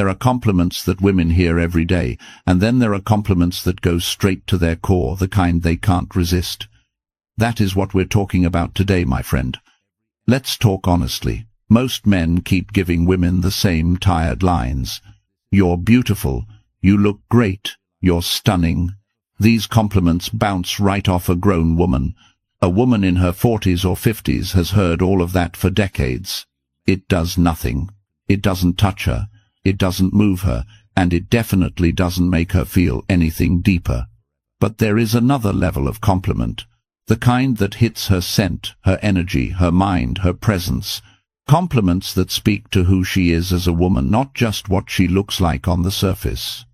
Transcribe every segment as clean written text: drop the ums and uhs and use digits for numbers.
There are compliments that women hear every day, and then there are compliments that go straight to their core, the kind they can't resist. That is what we're talking about today, my friend. Let's talk honestly. Most men keep giving women the same tired lines. You're beautiful. You look great. You're stunning. These compliments bounce right off a grown woman. A woman in her 40s or 50s has heard all of that for decades. It does nothing. It doesn't touch her. It doesn't move her, and it definitely doesn't make her feel anything deeper. But there is another level of compliment, the kind that hits her scent, her energy, her mind, her presence. Compliments that speak to who she is as a woman, not just what she looks like on the surface.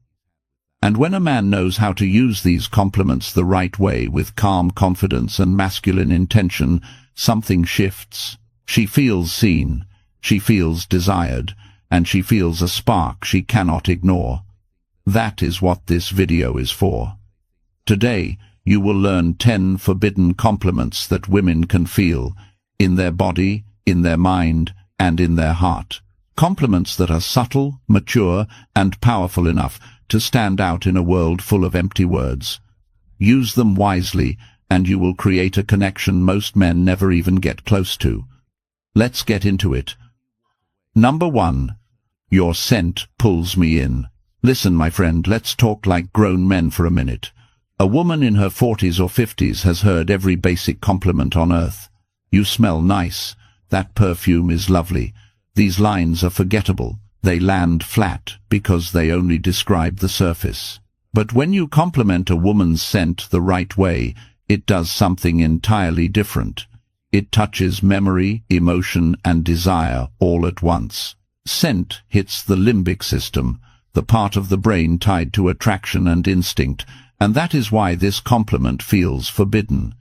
And when a man knows how to use these compliments the right way, with calm confidence and masculine intention, something shifts. She feels seen, she feels desired, and she feels a spark she cannot ignore. That is what this video is for. Today, you will learn 10 forbidden compliments that women can feel, in their body, in their mind, and in their heart. Compliments that are subtle, mature, and powerful enough to stand out in a world full of empty words. Use them wisely, and you will create a connection most men never even get close to. Let's get into it. Number 1. Your scent pulls me in. Listen, my friend, let's talk like grown men for a minute. A woman in her 40s or 50s has heard every basic compliment on earth. You smell nice. That perfume is lovely. These lines are forgettable. They land flat because they only describe the surface. But when you compliment a woman's scent the right way, it does something entirely different. It touches memory, emotion, and desire all at once. Scent hits the limbic system, the part of the brain tied to attraction and instinct, and that is why this compliment feels forbidden.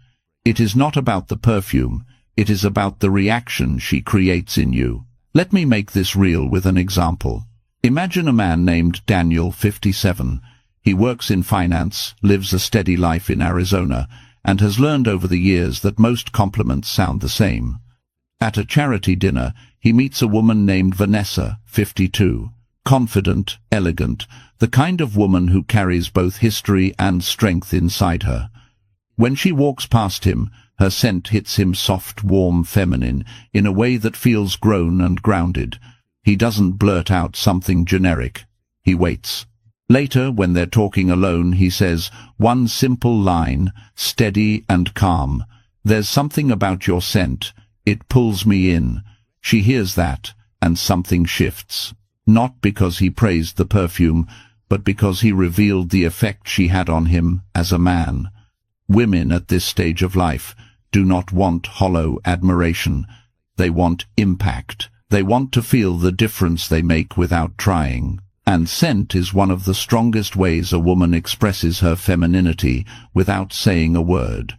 It is not about the perfume, it is about the reaction she creates in you. Let me make this real with an example. Imagine a man named Daniel, 57. He works in finance, lives a steady life in Arizona, and has learned over the years that most compliments sound the same. At a charity dinner, he meets a woman named Vanessa, 52. Confident, elegant, the kind of woman who carries both history and strength inside her. When she walks past him, her scent hits him soft, warm, feminine, in a way that feels grown and grounded. He doesn't blurt out something generic. He waits. Later, when they're talking alone, he says one simple line, steady and calm. There's something about your scent. It pulls me in. She hears that, and something shifts. Not because he praised the perfume, but because he revealed the effect she had on him as a man. Women at this stage of life do not want hollow admiration. They want impact. They want to feel the difference they make without trying. And scent is one of the strongest ways a woman expresses her femininity without saying a word.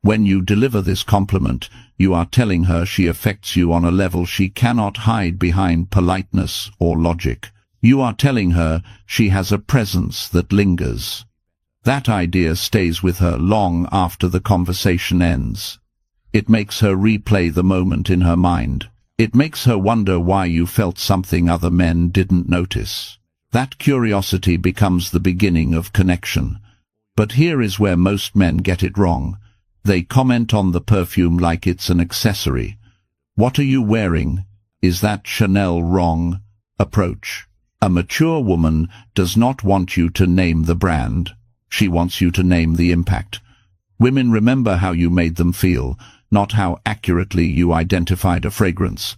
When you deliver this compliment, you are telling her she affects you on a level she cannot hide behind politeness or logic. You are telling her she has a presence that lingers. That idea stays with her long after the conversation ends. It makes her replay the moment in her mind. It makes her wonder why you felt something other men didn't notice. That curiosity becomes the beginning of connection. But here is where most men get it wrong. They comment on the perfume like it's an accessory. What are you wearing? Is that Chanel wrong? Approach. A mature woman does not want you to name the brand. She wants you to name the impact. Women remember how you made them feel, not how accurately you identified a fragrance.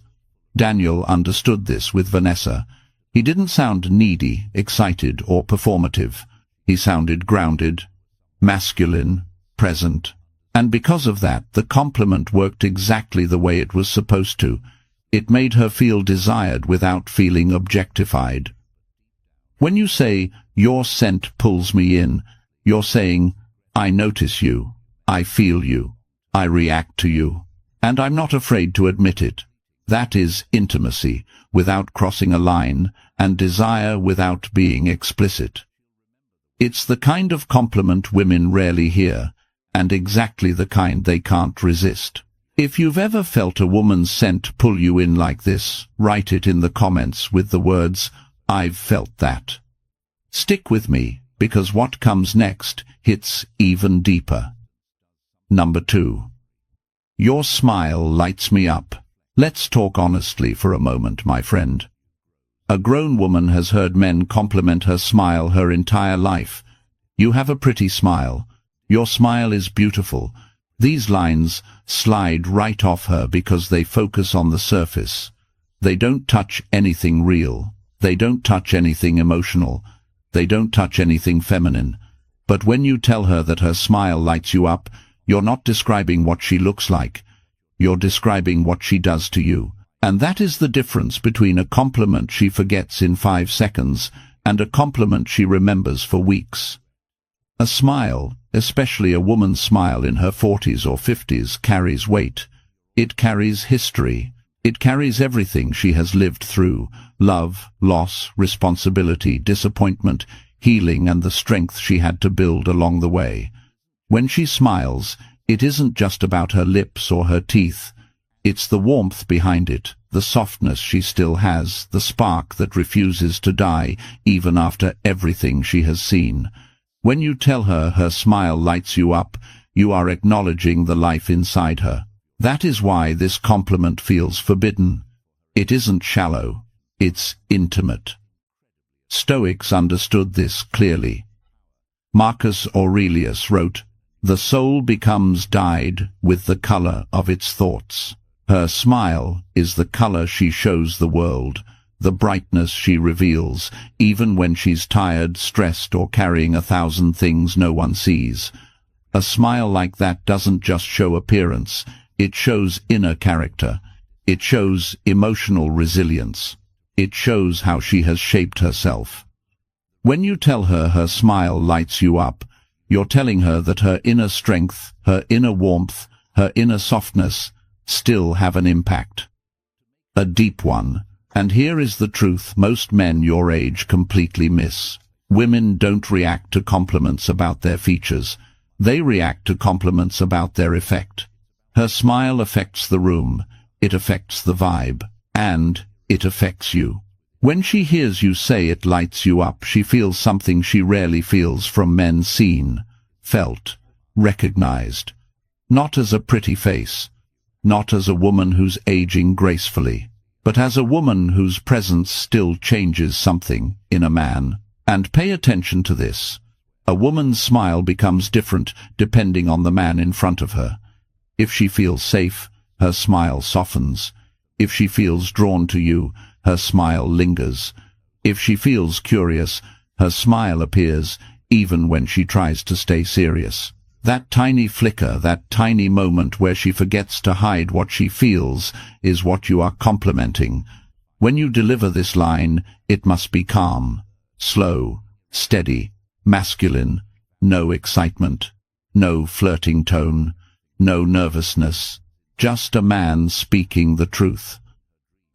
Daniel understood this with Vanessa. He didn't sound needy, excited, or performative. He sounded grounded, masculine, present. And because of that, the compliment worked exactly the way it was supposed to. It made her feel desired without feeling objectified. When you say, "Your scent pulls me in," you're saying, "I notice you, I feel you, I react to you, and I'm not afraid to admit it." That is intimacy without crossing a line, and desire without being explicit. It's the kind of compliment women rarely hear, and exactly the kind they can't resist. If you've ever felt a woman's scent pull you in like this, write it in the comments with the words, I've felt that. Stick with me, because what comes next hits even deeper. Number 2. Your smile lights me up. Let's talk honestly for a moment, my friend. A grown woman has heard men compliment her smile her entire life. You have a pretty smile. Your smile is beautiful. These lines slide right off her because they focus on the surface. They don't touch anything real. They don't touch anything emotional. They don't touch anything feminine. But when you tell her that her smile lights you up, you're not describing what she looks like. You're describing what she does to you. And that is the difference between a compliment she forgets in 5 seconds and a compliment she remembers for weeks. A smile, especially a woman's smile in her 40s or 50s, carries weight. It carries history. It carries everything she has lived through: love, loss, responsibility, disappointment, healing, and the strength she had to build along the way. When she smiles, it isn't just about her lips or her teeth. It's the warmth behind it, the softness she still has, the spark that refuses to die even after everything she has seen. When you tell her her smile lights you up, you are acknowledging the life inside her. That is why this compliment feels forbidden. It isn't shallow, it's intimate. Stoics understood this clearly. Marcus Aurelius wrote, "The soul becomes dyed with the color of its thoughts." Her smile is the color she shows the world, the brightness she reveals, even when she's tired, stressed, or carrying 1,000 things no one sees. A smile like that doesn't just show appearance. It shows inner character. It shows emotional resilience. It shows how she has shaped herself. When you tell her her smile lights you up, you're telling her that her inner strength, her inner warmth, her inner softness still have an impact. A deep one. And here is the truth most men your age completely miss. Women don't react to compliments about their features. They react to compliments about their effect. Her smile affects the room, it affects the vibe, and it affects you. When she hears you say it lights you up, she feels something she rarely feels from men: seen, felt, recognized. Not as a pretty face, not as a woman who's aging gracefully, but as a woman whose presence still changes something in a man. And pay attention to this. A woman's smile becomes different depending on the man in front of her. If she feels safe, her smile softens. If she feels drawn to you, her smile lingers. If she feels curious, her smile appears, even when she tries to stay serious. That tiny flicker, that tiny moment where she forgets to hide what she feels, is what you are complimenting. When you deliver this line, it must be calm, slow, steady, masculine, no excitement, no flirting tone, no nervousness, just a man speaking the truth.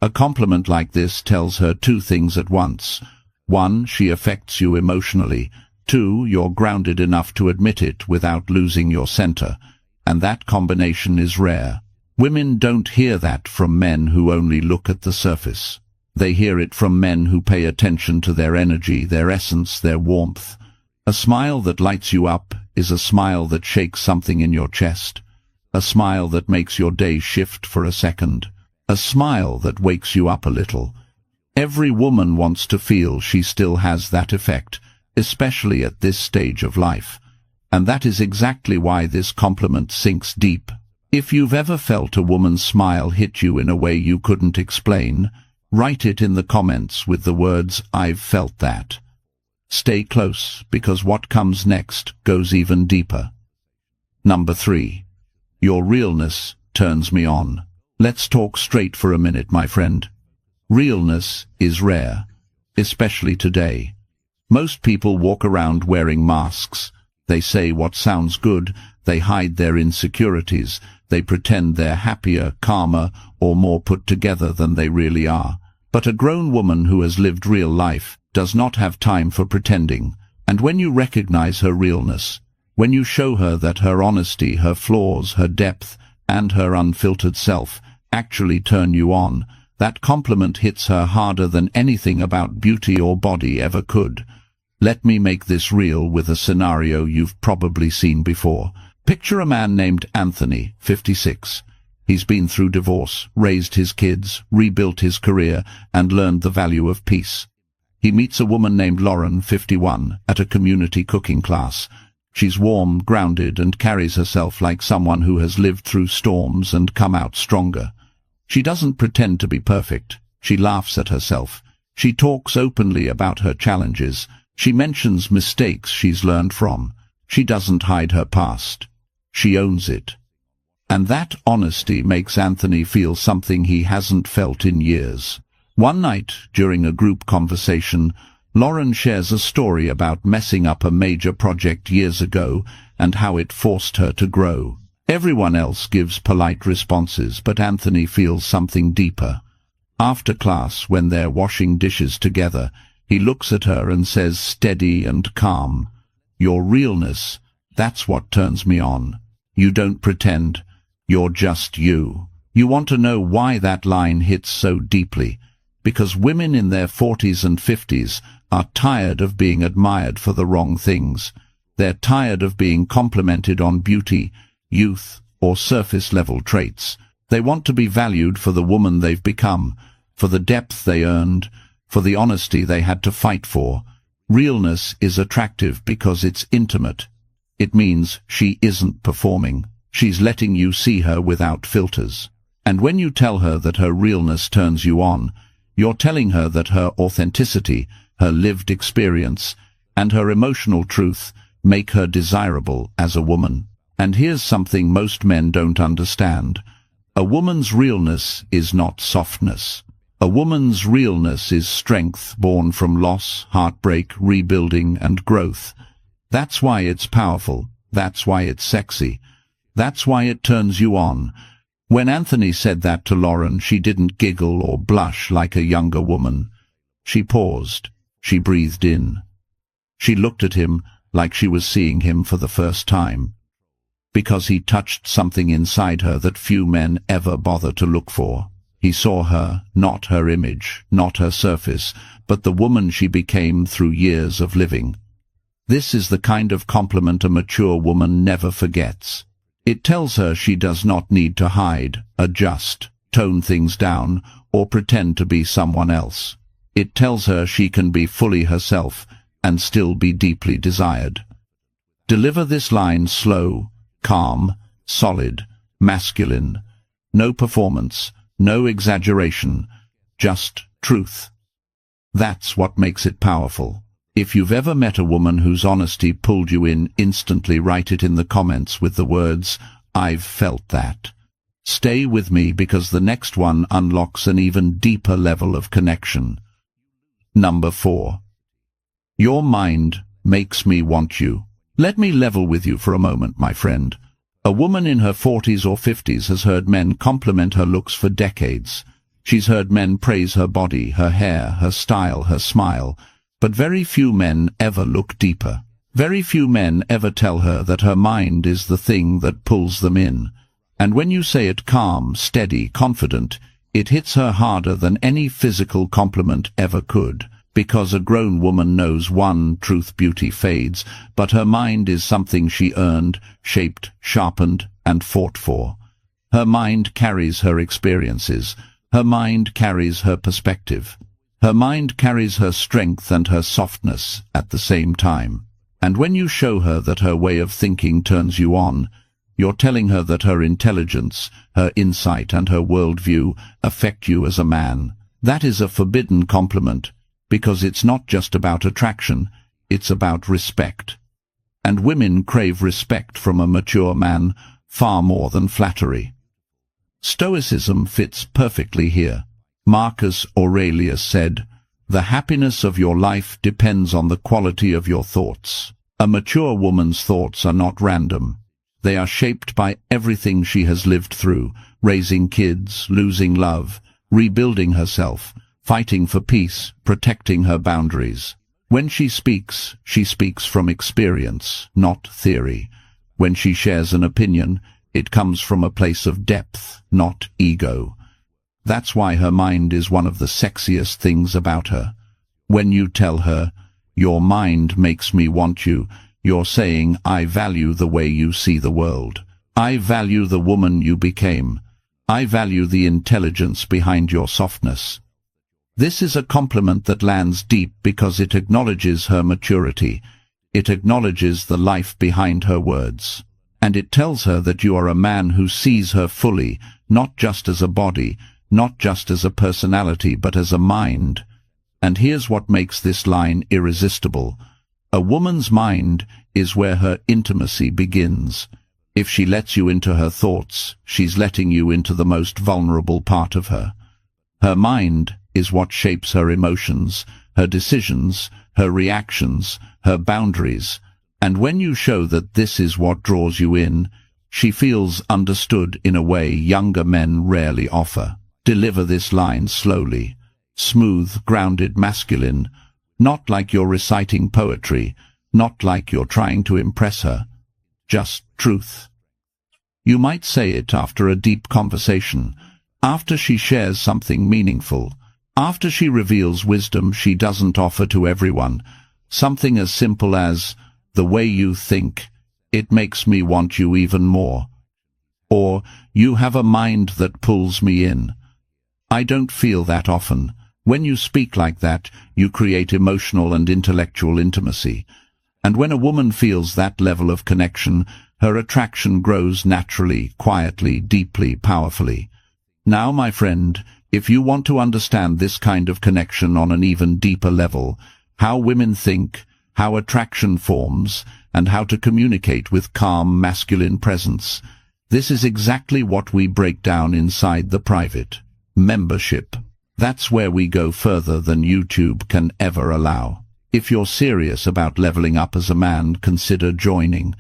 A compliment like this tells her 2 things at once. 1, she affects you emotionally. 2, you're grounded enough to admit it without losing your center. And that combination is rare. Women don't hear that from men who only look at the surface. They hear it from men who pay attention to their energy, their essence, their warmth. A smile that lights you up is a smile that shakes something in your chest. A smile that makes your day shift for a second. A smile that wakes you up a little. Every woman wants to feel she still has that effect, especially at this stage of life. And that is exactly why this compliment sinks deep. If you've ever felt a woman's smile hit you in a way you couldn't explain, write it in the comments with the words, "I've felt that." Stay close, because what comes next goes even deeper. Number 3. Your realness turns me on. Let's talk straight for a minute, my friend. Realness is rare, especially today. Most people walk around wearing masks. They say what sounds good, they hide their insecurities, they pretend they're happier, calmer, or more put together than they really are. But a grown woman who has lived real life does not have time for pretending. And when you recognize her realness, when you show her that her honesty, her flaws, her depth, and her unfiltered self actually turn you on, That compliment hits her harder than anything about beauty or body ever could. Let me make this real with a scenario you've probably seen before. Picture a man named Anthony, 56. He's been through divorce, raised his kids, rebuilt his career, and learned the value of peace. He meets a woman named Lauren, 51, at a community cooking class. She's warm, grounded, and carries herself like someone who has lived through storms and come out stronger. She doesn't pretend to be perfect. She laughs at herself. She talks openly about her challenges. She mentions mistakes she's learned from. She doesn't hide her past. She owns it. And that honesty makes Anthony feel something he hasn't felt in years. One night, during a group conversation, Lauren shares a story about messing up a major project years ago and how it forced her to grow. Everyone else gives polite responses, but Anthony feels something deeper. After class, when they're washing dishes together, he looks at her and says, steady and calm, "Your realness, that's what turns me on. You don't pretend. You're just you." You want to know why that line hits so deeply? Because women in their 40s and 50s are tired of being admired for the wrong things. They're tired of being complimented on beauty, youth, or surface-level traits. They want to be valued for the woman they've become, for the depth they earned, for the honesty they had to fight for. Realness is attractive because it's intimate. It means she isn't performing. She's letting you see her without filters. And when you tell her that her realness turns you on, you're telling her that her authenticity, her lived experience, and her emotional truth make her desirable as a woman. And here's something most men don't understand. A woman's realness is not softness. A woman's realness is strength born from loss, heartbreak, rebuilding, and growth. That's why it's powerful. That's why it's sexy. That's why it turns you on. When Anthony said that to Lauren, she didn't giggle or blush like a younger woman. She paused. She breathed in. She looked at him like she was seeing him for the first time. Because he touched something inside her that few men ever bother to look for. He saw her, not her image, not her surface, but the woman she became through years of living. This is the kind of compliment a mature woman never forgets. It tells her she does not need to hide, adjust, tone things down, or pretend to be someone else. It tells her she can be fully herself and still be deeply desired. Deliver this line slow, calm, solid, masculine. No performance, no exaggeration, just truth. That's what makes it powerful. If you've ever met a woman whose honesty pulled you in, instantly write it in the comments with the words, "I've felt that." Stay with me because the next one unlocks an even deeper level of connection. Number 4. Your mind makes me want you. Let me level with you for a moment, my friend. A woman in her 40s or 50s has heard men compliment her looks for decades. She's heard men praise her body, her hair, her style, her smile. But very few men ever look deeper. Very few men ever tell her that her mind is the thing that pulls them in. And when you say it calm, steady, confident, it hits her harder than any physical compliment ever could. Because a grown woman knows one, truth, beauty fades, but her mind is something she earned, shaped, sharpened, and fought for. Her mind carries her experiences. Her mind carries her perspective. Her mind carries her strength and her softness at the same time. And when you show her that her way of thinking turns you on, you're telling her that her intelligence, her insight, and her worldview affect you as a man. That is a forbidden compliment, because it's not just about attraction, it's about respect. And women crave respect from a mature man far more than flattery. Stoicism fits perfectly here. Marcus Aurelius said, "The happiness of your life depends on the quality of your thoughts." A mature woman's thoughts are not random. They are shaped by everything she has lived through, raising kids, losing love, rebuilding herself, fighting for peace, protecting her boundaries. When she speaks from experience, not theory. When she shares an opinion, it comes from a place of depth, not ego. That's why her mind is one of the sexiest things about her. When you tell her, "Your mind makes me want you," you're saying, "I value the way you see the world. I value the woman you became. I value the intelligence behind your softness." This is a compliment that lands deep because it acknowledges her maturity. It acknowledges the life behind her words. And it tells her that you are a man who sees her fully, not just as a body, not just as a personality, but as a mind. And here's what makes this line irresistible. A woman's mind is where her intimacy begins. If she lets you into her thoughts, she's letting you into the most vulnerable part of her. Her mind is what shapes her emotions, her decisions, her reactions, her boundaries. And when you show that this is what draws you in, she feels understood in a way younger men rarely offer. Deliver this line slowly. Smooth, grounded, masculine. Not like you're reciting poetry, not like you're trying to impress her. Just truth. You might say it after a deep conversation, after she shares something meaningful, after she reveals wisdom she doesn't offer to everyone. Something as simple as, "The way you think, it makes me want you even more." Or, "You have a mind that pulls me in." I don't feel that often. When you speak like that, you create emotional and intellectual intimacy. And when a woman feels that level of connection, her attraction grows naturally, quietly, deeply, powerfully. Now, my friend, if you want to understand this kind of connection on an even deeper level, how women think, how attraction forms, and how to communicate with calm, masculine presence, this is exactly what we break down inside the private membership. That's where we go further than YouTube can ever allow. If you're serious about leveling up as a man, consider joining.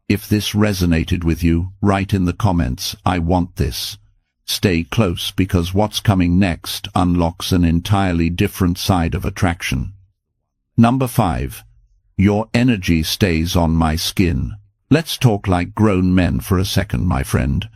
If this resonated with you, write in the comments, "I want this." Stay close because what's coming next unlocks an entirely different side of attraction. Number 5. Your energy stays on my skin. Let's talk like grown men for a second, my friend.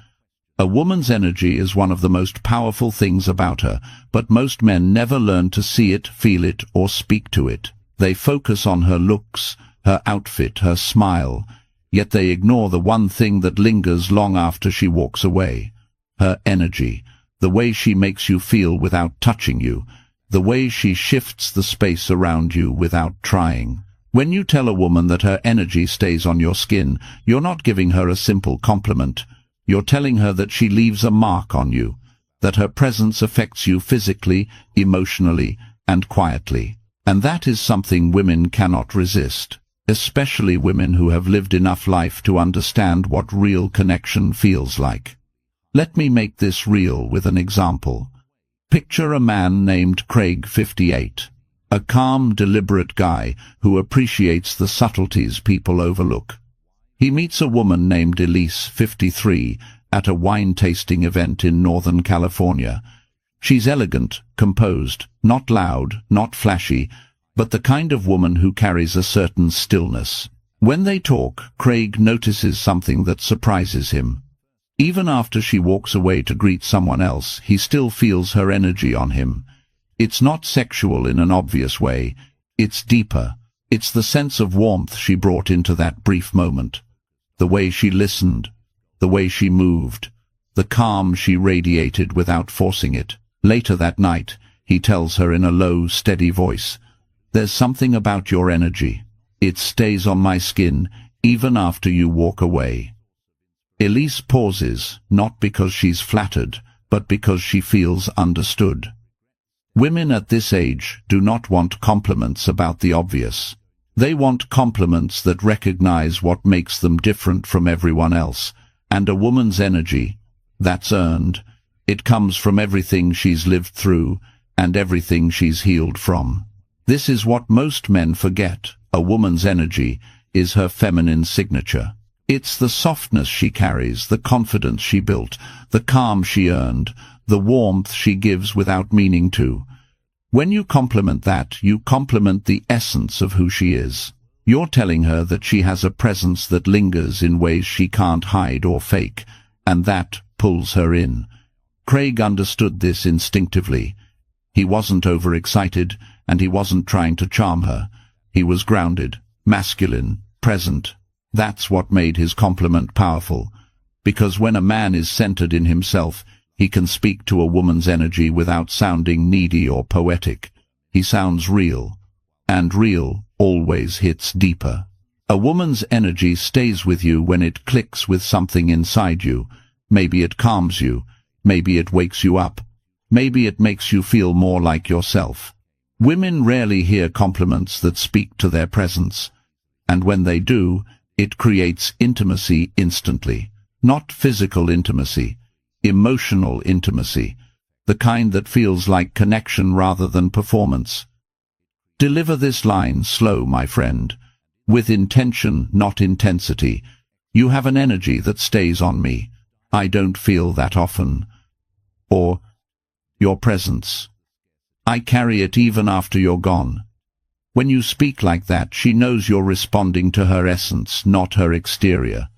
A woman's energy is one of the most powerful things about her, but most men never learn to see it, feel it, or speak to it. They focus on her looks, her outfit, her smile, yet they ignore the one thing that lingers long after she walks away. Her energy, the way she makes you feel without touching you, the way she shifts the space around you without trying. When you tell a woman that her energy stays on your skin, you're not giving her a simple compliment. You're telling her that she leaves a mark on you, that her presence affects you physically, emotionally, and quietly. And that is something women cannot resist, especially women who have lived enough life to understand what real connection feels like. Let me make this real with an example. Picture a man named Craig, 58, a calm, deliberate guy who appreciates the subtleties people overlook. He meets a woman named Elise, 53, at a wine-tasting event in Northern California. She's elegant, composed, not loud, not flashy, but the kind of woman who carries a certain stillness. When they talk, Craig notices something that surprises him. Even after she walks away to greet someone else, he still feels her energy on him. It's not sexual in an obvious way. It's deeper. It's the sense of warmth she brought into that brief moment. The way she listened, the way she moved, the calm she radiated without forcing it. Later that night, he tells her in a low, steady voice, "There's something about your energy. It stays on my skin, even after you walk away." Elise pauses, not because she's flattered, but because she feels understood. Women at this age do not want compliments about the obvious. They want compliments that recognize what makes them different from everyone else. And a woman's energy, that's earned. It comes from everything she's lived through and everything she's healed from. This is what most men forget. A woman's energy is her feminine signature. It's the softness she carries, the confidence she built, the calm she earned, the warmth she gives without meaning to. When you compliment that, you compliment the essence of who she is. You're telling her that she has a presence that lingers in ways she can't hide or fake, and that pulls her in. Craig understood this instinctively. He wasn't overexcited, and he wasn't trying to charm her. He was grounded, masculine, present. That's what made his compliment powerful, because when a man is centered in himself, he can speak to a woman's energy without sounding needy or poetic. He sounds real, and real always hits deeper. A woman's energy stays with you when it clicks with something inside you. Maybe it calms you, maybe it wakes you up, maybe it makes you feel more like yourself. Women rarely hear compliments that speak to their presence, and when they do, it creates intimacy instantly. Not physical intimacy, emotional intimacy, the kind that feels like connection rather than performance. Deliver this line slow, my friend, with intention, not intensity. You have an energy that stays on me. I don't feel that often. Or, your presence. I carry it even after you're gone. When you speak like that, she knows you're responding to her essence, not her exterior.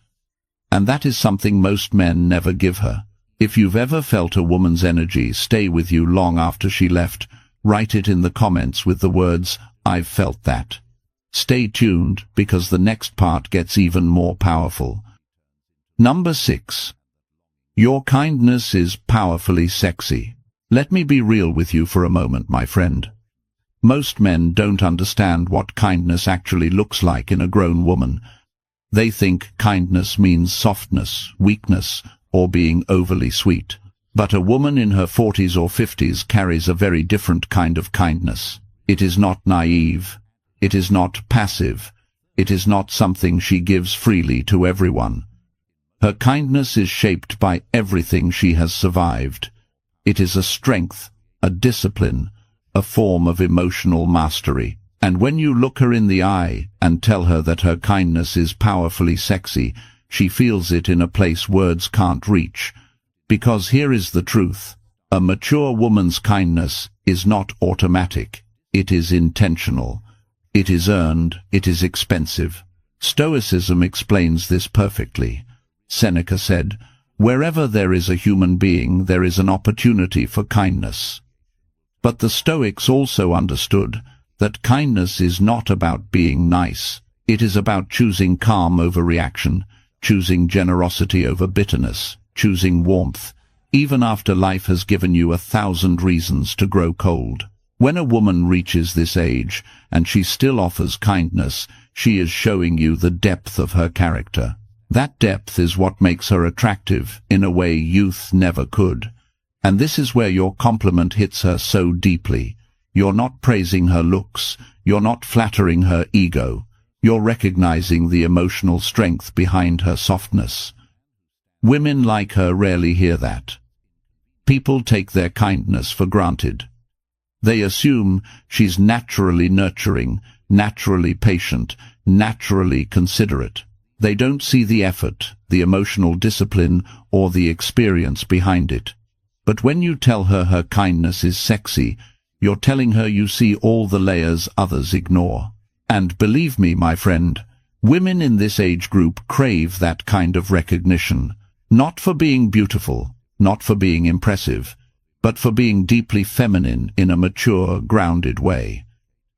And that is something most men never give her. If you've ever felt a woman's energy stay with you long after she left, write it in the comments with the words, "I've felt that." Stay tuned, because the next part gets even more powerful. Number 6. Your kindness is powerfully sexy. Let me be real with you for a moment, my friend. Most men don't understand what kindness actually looks like in a grown woman. They think kindness means softness, weakness, or being overly sweet. But a woman in her 40s or 50s carries a very different kind of kindness. It is not naive. It is not passive. It is not something she gives freely to everyone. Her kindness is shaped by everything she has survived. It is a strength, a discipline, a form of emotional mastery. And when you look her in the eye and tell her that her kindness is powerfully sexy, she feels it in a place words can't reach. Because here is the truth. A mature woman's kindness is not automatic. It is intentional. It is earned. It is expensive. Stoicism explains this perfectly. Seneca said, "Wherever there is a human being, there is an opportunity for kindness." But the Stoics also understood that kindness is not about being nice. It is about choosing calm over reaction, choosing generosity over bitterness, choosing warmth, even after life has given you 1,000 reasons to grow cold. When a woman reaches this age, and she still offers kindness, she is showing you the depth of her character. That depth is what makes her attractive in a way youth never could. And this is where your compliment hits her so deeply. You're not praising her looks, you're not flattering her ego, you're recognizing the emotional strength behind her softness. Women like her rarely hear that. People take their kindness for granted. They assume she's naturally nurturing, naturally patient, naturally considerate. They don't see the effort, the emotional discipline, or the experience behind it. But when you tell her her kindness is sexy, you're telling her you see all the layers others ignore. And believe me, my friend, women in this age group crave that kind of recognition, not for being beautiful, not for being impressive, but for being deeply feminine in a mature, grounded way.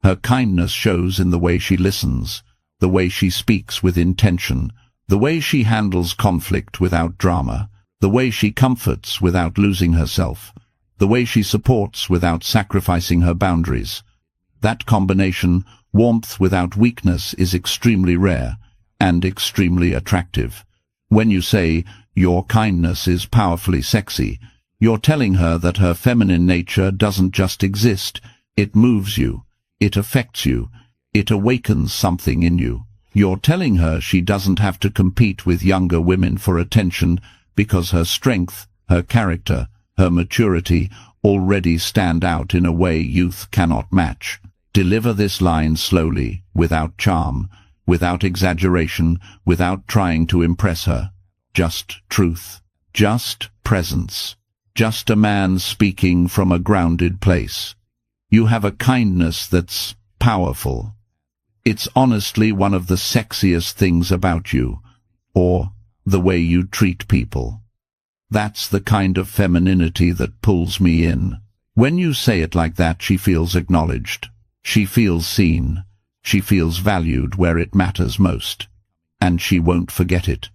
Her kindness shows in the way she listens, the way she speaks with intention, the way she handles conflict without drama, the way she comforts without losing herself, the way she supports without sacrificing her boundaries. That combination, warmth without weakness, is extremely rare and extremely attractive. When you say, "Your kindness is powerfully sexy," you're telling her that her feminine nature doesn't just exist, it moves you, it affects you, it awakens something in you. You're telling her she doesn't have to compete with younger women for attention because her strength, her character, her maturity already stand out in a way youth cannot match. Deliver this line slowly, without charm, without exaggeration, without trying to impress her. Just truth, just presence, just a man speaking from a grounded place. You have a kindness that's powerful. It's honestly one of the sexiest things about you, or the way you treat people. That's the kind of femininity that pulls me in. When you say it like that, she feels acknowledged. She feels seen. She feels valued where it matters most. And she won't forget it.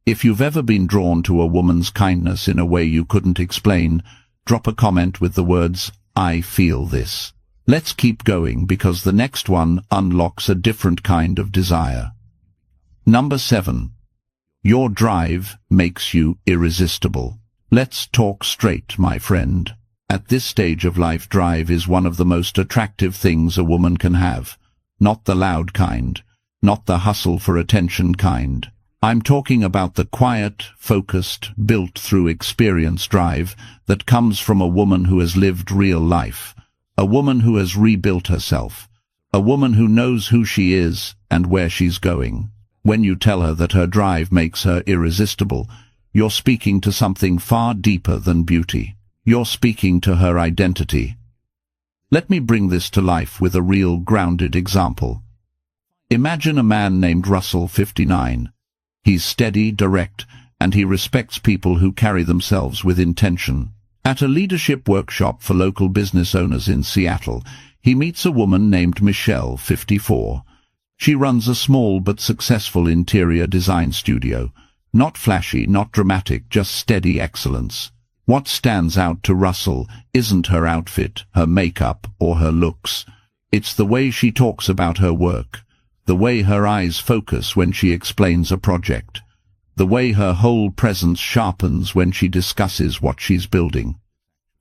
If you've ever been drawn to a woman's kindness in a way you couldn't explain, drop a comment with the words, "I feel this." Let's keep going, because the next one unlocks a different kind of desire. Number 7. Your drive makes you irresistible. Let's talk straight, my friend. At this stage of life, drive is one of the most attractive things a woman can have. Not the loud kind, not the hustle for attention kind. I'm talking about the quiet, focused, built through experience drive that comes from a woman who has lived real life, a woman who has rebuilt herself, a woman who knows who she is and where she's going. When you tell her that her drive makes her irresistible, you're speaking to something far deeper than beauty. You're speaking to her identity. Let me bring this to life with a real grounded example. Imagine a man named Russell, 59. He's steady, direct, and he respects people who carry themselves with intention. At a leadership workshop for local business owners in Seattle, he meets a woman named Michelle, 54. She runs a small but successful interior design studio. Not flashy, not dramatic, just steady excellence. What stands out to Russell isn't her outfit, her makeup, or her looks. It's the way she talks about her work, the way her eyes focus when she explains a project, the way her whole presence sharpens when she discusses what she's building.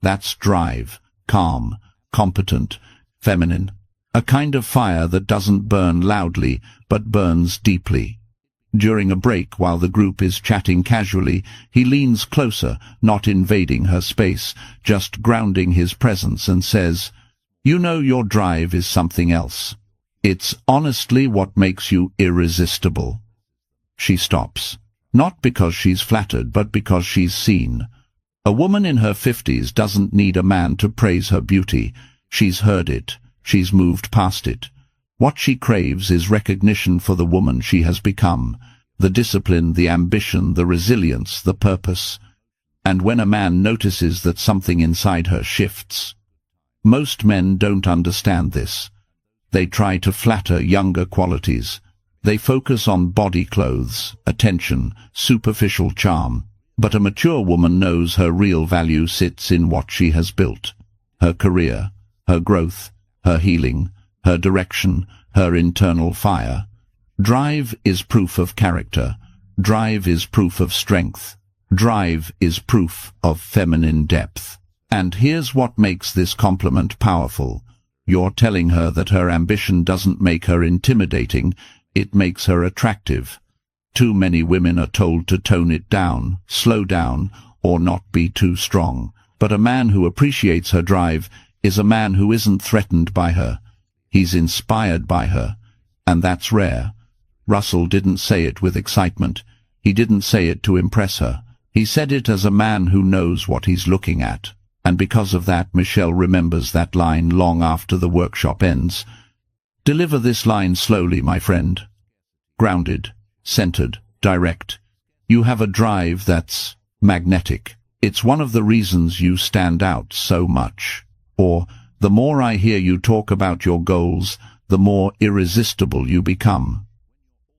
That's drive, calm, competent, feminine. A kind of fire that doesn't burn loudly, but burns deeply. During a break, while the group is chatting casually, he leans closer, not invading her space, just grounding his presence, and says, "You know, your drive is something else. It's honestly what makes you irresistible." She stops, not because she's flattered, but because she's seen. A woman in her 50s doesn't need a man to praise her beauty. She's heard it. She's moved past it. What she craves is recognition for the woman she has become, the discipline, the ambition, the resilience, the purpose. And when a man notices that something inside her shifts, most men don't understand this. They try to flatter younger qualities. They focus on body clothes, attention, superficial charm. But a mature woman knows her real value sits in what she has built. Her career, her growth, her healing, her direction, her internal fire. Drive is proof of character. Drive is proof of strength. Drive is proof of feminine depth. And here's what makes this compliment powerful. You're telling her that her ambition doesn't make her intimidating, it makes her attractive. Too many women are told to tone it down, slow down, or not be too strong. But a man who appreciates her drive is a man who isn't threatened by her. He's inspired by her, and that's rare. Russell didn't say it with excitement. He didn't say it to impress her. He said it as a man who knows what he's looking at. And because of that, Michelle remembers that line long after the workshop ends. Deliver this line slowly, my friend. Grounded, centered, direct. You have a drive that's magnetic. It's one of the reasons you stand out so much. Or, the more I hear you talk about your goals, the more irresistible you become.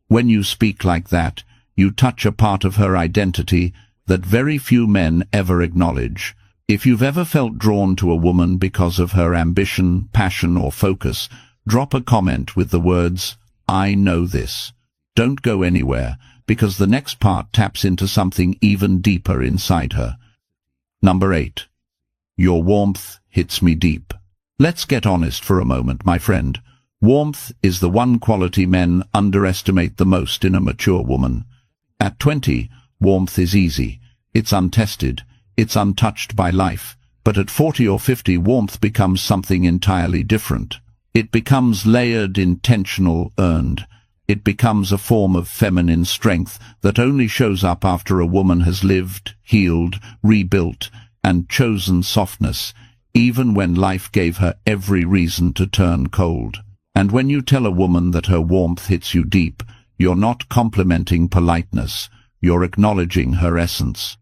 When you speak like that, you touch a part of her identity that very few men ever acknowledge. If you've ever felt drawn to a woman because of her ambition, passion, or focus, drop a comment with the words, "I know this." Don't go anywhere, because the next part taps into something even deeper inside her. Number 8. Your warmth hits me deep. Let's get honest for a moment, my friend. Warmth is the one quality men underestimate the most in a mature woman. At 20, warmth is easy. It's untested. It's untouched by life. But at 40 or 50, warmth becomes something entirely different. It becomes layered, intentional, earned. It becomes a form of feminine strength that only shows up after a woman has lived, healed, rebuilt, and chosen softness, even when life gave her every reason to turn cold. And when you tell a woman that her warmth hits you deep, you're not complimenting politeness, you're acknowledging her essence.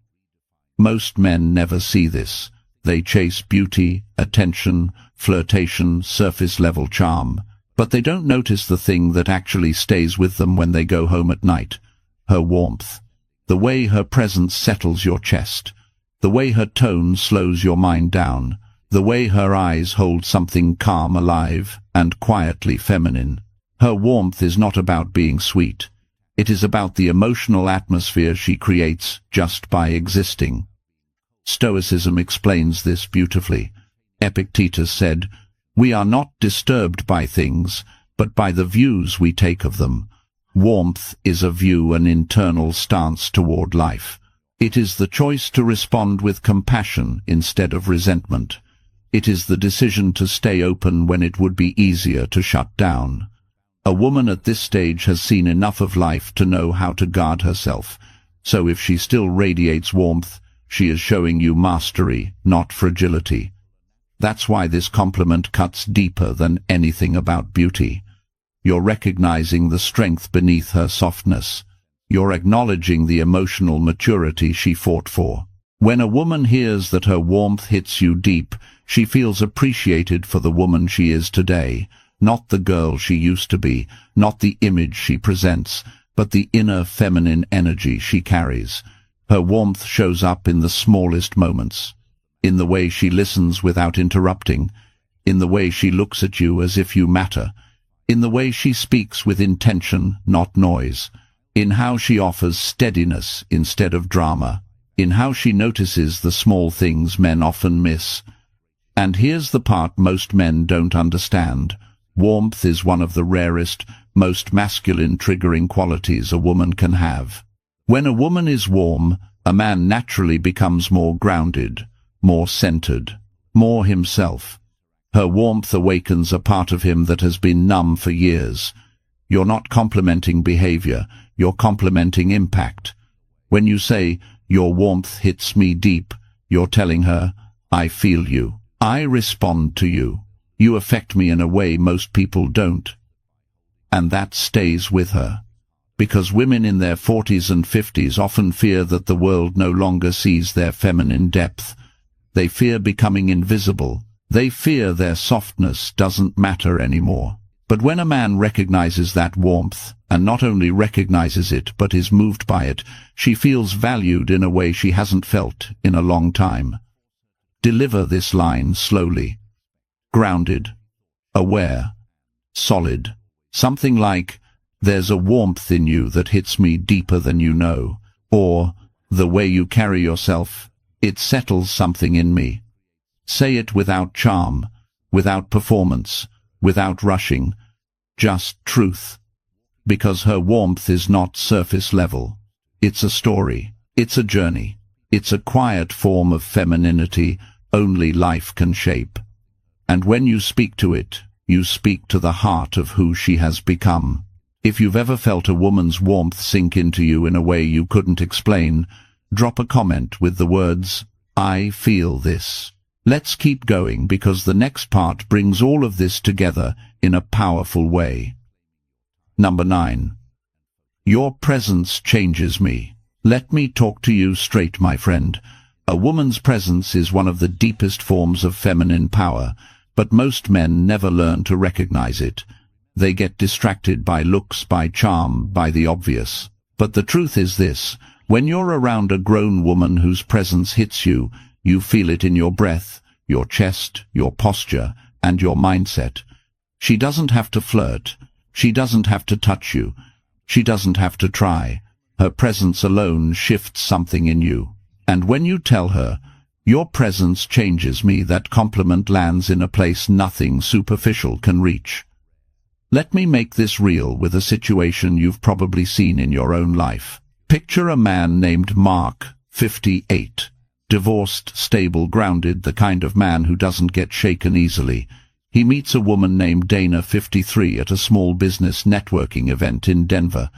Most men never see this. They chase beauty, attention, flirtation, surface-level charm. But they don't notice the thing that actually stays with them when they go home at night. Her warmth. The way her presence settles your chest. The way her tone slows your mind down. The way her eyes hold something calm, alive, and quietly feminine. Her warmth is not about being sweet. It is about the emotional atmosphere she creates just by existing. Stoicism explains this beautifully. Epictetus said, "We are not disturbed by things, but by the views we take of them." Warmth is a view, an internal stance toward life. It is the choice to respond with compassion instead of resentment. It is the decision to stay open when it would be easier to shut down. A woman at this stage has seen enough of life to know how to guard herself. So if she still radiates warmth, she is showing you mastery, not fragility. That's why this compliment cuts deeper than anything about beauty. You're recognizing the strength beneath her softness. You're acknowledging the emotional maturity she fought for. When a woman hears that her warmth hits you deep, she feels appreciated for the woman she is today, not the girl she used to be, not the image she presents, but the inner feminine energy she carries. Her warmth shows up in the smallest moments. In the way she listens without interrupting, in the way she looks at you as if you matter, in the way she speaks with intention, not noise, in how she offers steadiness instead of drama, in how she notices the small things men often miss. And here's the part most men don't understand. Warmth is one of the rarest, most masculine triggering qualities a woman can have. When a woman is warm, a man naturally becomes more grounded, more centered, more himself. Her warmth awakens a part of him that has been numb for years. You're not complimenting behavior, you're complimenting impact. When you say, "Your warmth hits me deep," you're telling her, "I feel you. I respond to you. You affect me in a way most people don't." And that stays with her. Because women in their 40s and 50s often fear that the world no longer sees their feminine depth. They fear becoming invisible. They fear their softness doesn't matter anymore. But when a man recognizes that warmth, and not only recognizes it but is moved by it, she feels valued in a way she hasn't felt in a long time. Deliver this line slowly. Grounded, aware, solid. Something like, "There's a warmth in you that hits me deeper than you know," or, "The way you carry yourself, it settles something in me." Say it without charm, without performance, without rushing, just truth. Because her warmth is not surface level. It's a story. It's a journey. It's a quiet form of femininity only life can shape. And when you speak to it, you speak to the heart of who she has become. If you've ever felt a woman's warmth sink into you in a way you couldn't explain, drop a comment with the words, "I feel this." Let's keep going because the next part brings all of this together in a powerful way. Number 9. Your presence changes me. Let me talk to you straight, my friend. A woman's presence is one of the deepest forms of feminine power, but most men never learn to recognize it. They get distracted by looks, by charm, by the obvious. But the truth is this: when you're around a grown woman whose presence hits you, you feel it in your breath, your chest, your posture, and your mindset. She doesn't have to flirt. She doesn't have to touch you. She doesn't have to try. Her presence alone shifts something in you. And when you tell her, "Your presence changes me," that compliment lands in a place nothing superficial can reach. Let me make this real with a situation you've probably seen in your own life. Picture a man named Mark, 58. Divorced, stable, grounded, the kind of man who doesn't get shaken easily. He meets a woman named Dana, 53, at a small business networking event in Denver.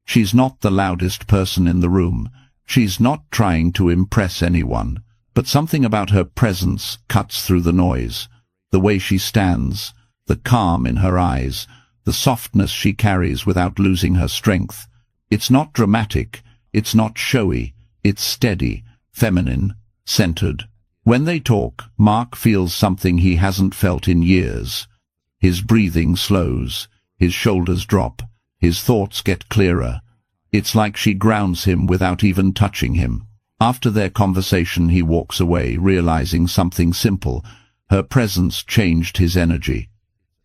She's not the loudest person in the room. She's not trying to impress anyone. But something about her presence cuts through the noise. The way she stands, the calm in her eyes, the softness she carries without losing her strength. It's not dramatic, it's not showy, it's steady. feminine, centered. When they talk, Mark feels something he hasn't felt in years. His breathing slows, his shoulders drop, his thoughts get clearer. It's like she grounds him without even touching him. After their conversation he walks away, realizing something simple. Her presence changed his energy.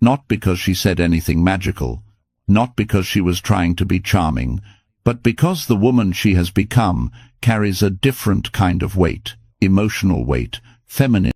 Not because she said anything magical, not because she was trying to be charming, but because the woman she has become carries a different kind of weight, emotional weight, feminine